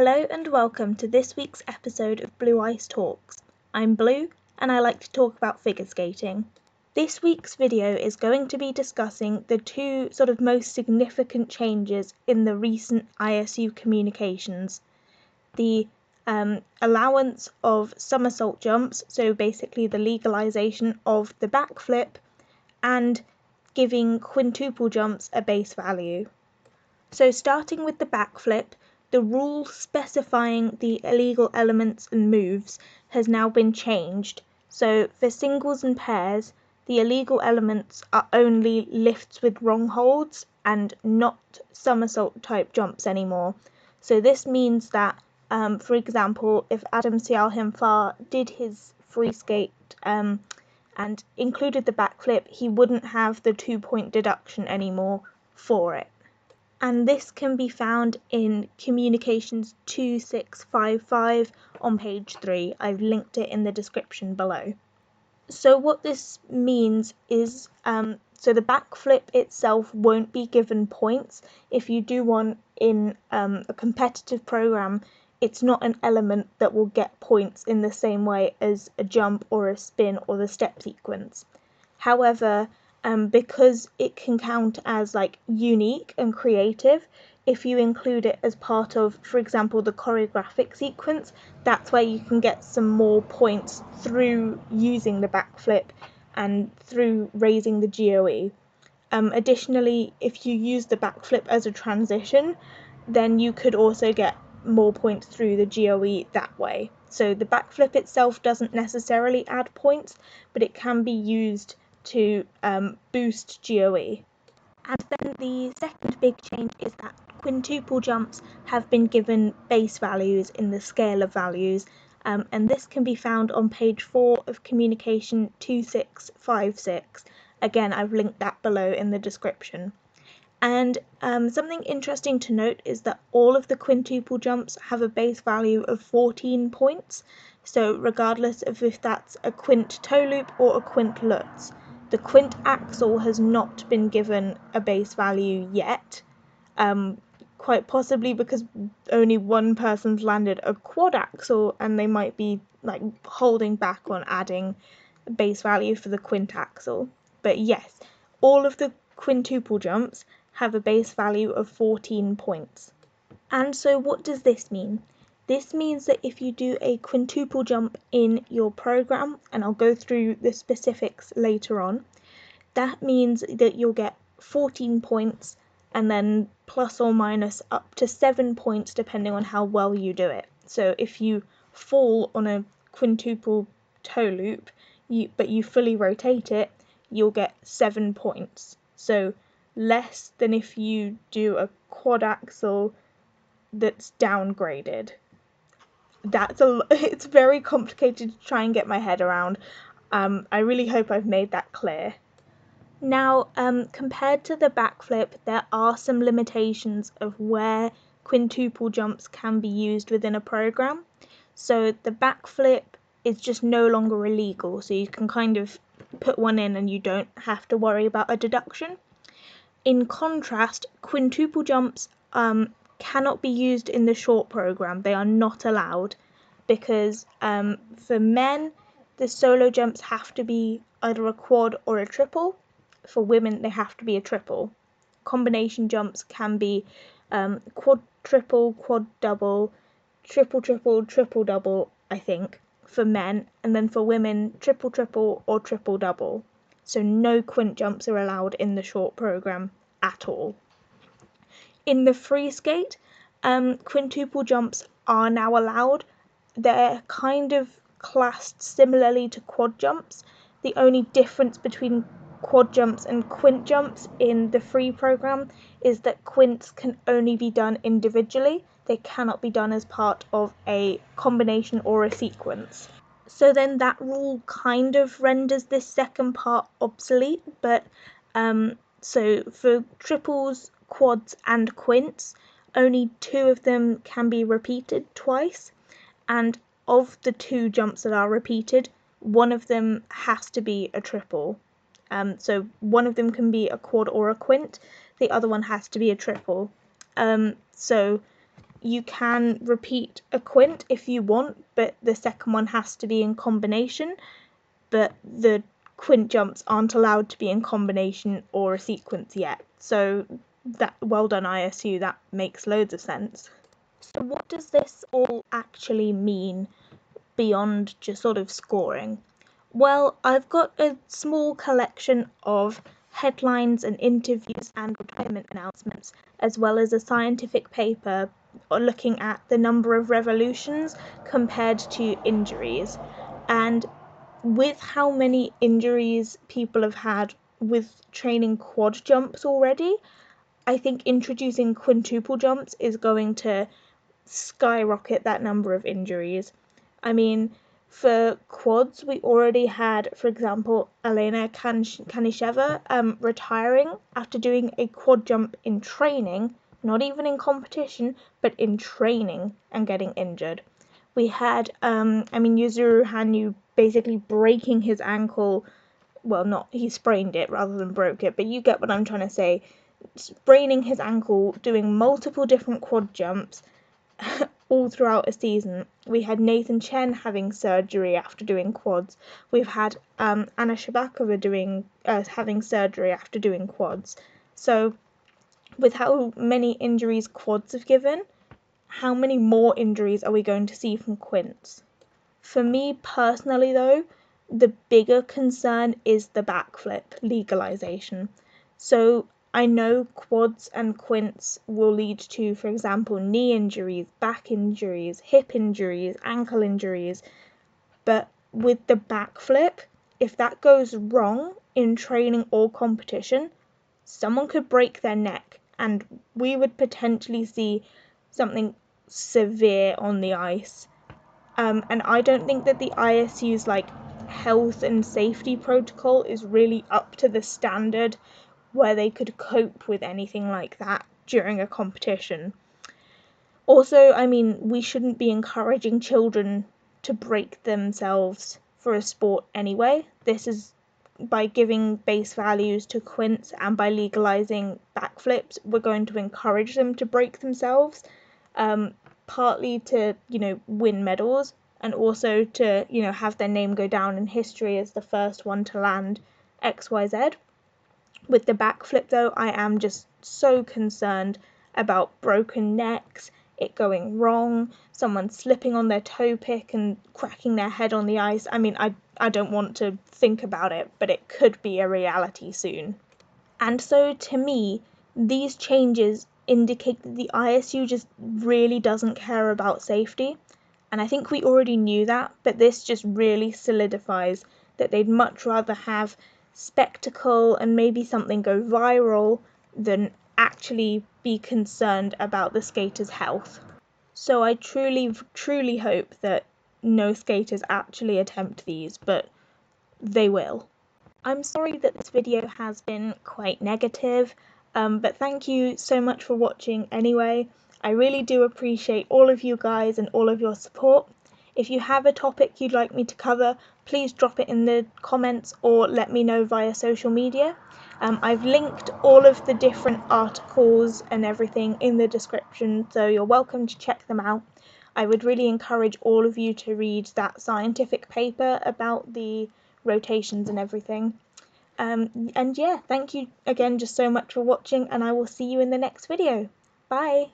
Hello and welcome to this week's episode of Blue Ice Talks. I'm Blue and I like to talk about figure skating. This week's video is going to be discussing the two most significant changes in the recent ISU communications. The allowance of somersault jumps, so basically the legalization of the backflip, and giving quintuple jumps a base value. So starting with the backflip, the rule specifying the illegal elements and moves has now been changed. So for singles and pairs, the illegal elements are only lifts with wrong holds and not somersault type jumps anymore. So this means that, for example, if Adam Sialhemfar did his free skate and included the backflip, he wouldn't have the 2-point deduction anymore for it. And this can be found in Communications 2655 on page 3. I've linked it in the description below. So what this means is, so the backflip itself won't be given points. If you do one in a competitive program, it's not an element that will get points in the same way as a jump or a spin or the step sequence. However, because it can count as unique and creative, if you include it as part of, for example, the choreographic sequence, that's where you can get some more points through using the backflip and through raising the GOE. Additionally, if you use the backflip as a transition, then you could also get more points through the GOE that way. So the backflip itself doesn't necessarily add points, but it can be used to boost GOE. And then the second big change is that quintuple jumps have been given base values in the scale of values, and this can be found on page 4 of Communication 2656. Again, I've linked that below in the description. And something interesting to note is that all of the quintuple jumps have a base value of 14 points, so regardless of if that's a quint toe loop or a quint lutz. The quint axel has not been given a base value yet, quite possibly because only one person's landed a quad axel and they might be holding back on adding a base value for the quint axel. But yes, all of the quintuple jumps have a base value of 14 points. And so what does this mean? This means that if you do a quintuple jump in your program, and I'll go through the specifics later on, that means that you'll get 14 points and then plus or minus up to 7 points depending on how well you do it. So if you fall on a quintuple toe loop, but you fully rotate it, you'll get 7 points. So less than if you do a quad axel that's downgraded. It's very complicated to try and get my head around. I really hope I've made that clear. Now, compared to the backflip, there are some limitations of where quintuple jumps can be used within a program. So the backflip is just no longer illegal, so you can kind of put one in and you don't have to worry about a deduction. In contrast, quintuple jumps cannot be used in the short program. They are not allowed because for men, the solo jumps have to be either a quad or a triple. For women, they have to be a triple. Combination jumps can be quad triple, quad double, triple triple, triple double, I think, for men, and then for women, triple triple or triple double. So no quint jumps are allowed in the short program at all. In the free skate, quintuple jumps are now allowed. They're kind of classed similarly to quad jumps. The only difference between quad jumps and quint jumps in the free program is that quints can only be done individually. They cannot be done as part of a combination or a sequence. So then that rule kind of renders this second part obsolete, but so for triples, quads and quints, only 2 of them can be repeated twice, and of the 2 jumps that are repeated, one of them has to be a triple. So one of them can be a quad or a quint, the other one has to be a triple. So you can repeat a quint if you want, but the second one has to be in combination, but the quint jumps aren't allowed to be in combination or a sequence yet. So that, well done ISU, that makes loads of sense. So what does this all actually mean beyond just sort of scoring? Well, I've got a small collection of headlines and interviews and retirement announcements, as well as a scientific paper looking at the number of revolutions compared to injuries. And with how many injuries people have had with training quad jumps already, I think introducing quintuple jumps is going to skyrocket that number of injuries. I mean, for quads, we already had, for example, Elena Kanisheva retiring after doing a quad jump in training, not even in competition, but in training, and getting injured. We had, Yuzuru Hanyu basically breaking his ankle. Well, not, he sprained it rather than broke it, but you get what I'm trying to say. Spraining his ankle, doing multiple different quad jumps, all throughout a season. We had Nathan Chen having surgery after doing quads. We've had Anna Shabakova having surgery after doing quads. So with how many injuries quads have given, how many more injuries are we going to see from quints? For me personally though, the bigger concern is the backflip legalization. So I know quads and quints will lead to, for example, knee injuries, back injuries, hip injuries, ankle injuries, but with the backflip, if that goes wrong in training or competition, someone could break their neck and we would potentially see something severe on the ice. And I don't think that the ISU's health and safety protocol is really up to the standard where they could cope with anything like that during a competition. Also, we shouldn't be encouraging children to break themselves for a sport anyway. This is by giving base values to quints and by legalizing backflips, we're going to encourage them to break themselves, partly to, win medals and also to, have their name go down in history as the first one to land XYZ. With the backflip though, I am just so concerned about broken necks, it going wrong, someone slipping on their toe pick and cracking their head on the ice. I don't want to think about it, but it could be a reality soon. And so to me, these changes indicate that the ISU just really doesn't care about safety. And I think we already knew that, but this just really solidifies that they'd much rather have spectacle and maybe something go viral than actually be concerned about the skaters' health. So I truly hope that no skaters actually attempt these, but they will. I'm sorry that this video has been quite negative, but thank you so much for watching anyway. I really do appreciate all of you guys and all of your support. If you have a topic you'd like me to cover, please drop it in the comments or let me know via social media. I've linked all of the different articles and everything in the description, so you're welcome to check them out. I would really encourage all of you to read that scientific paper about the rotations and everything. And yeah, thank you again just so much for watching, and I will see you in the next video. Bye!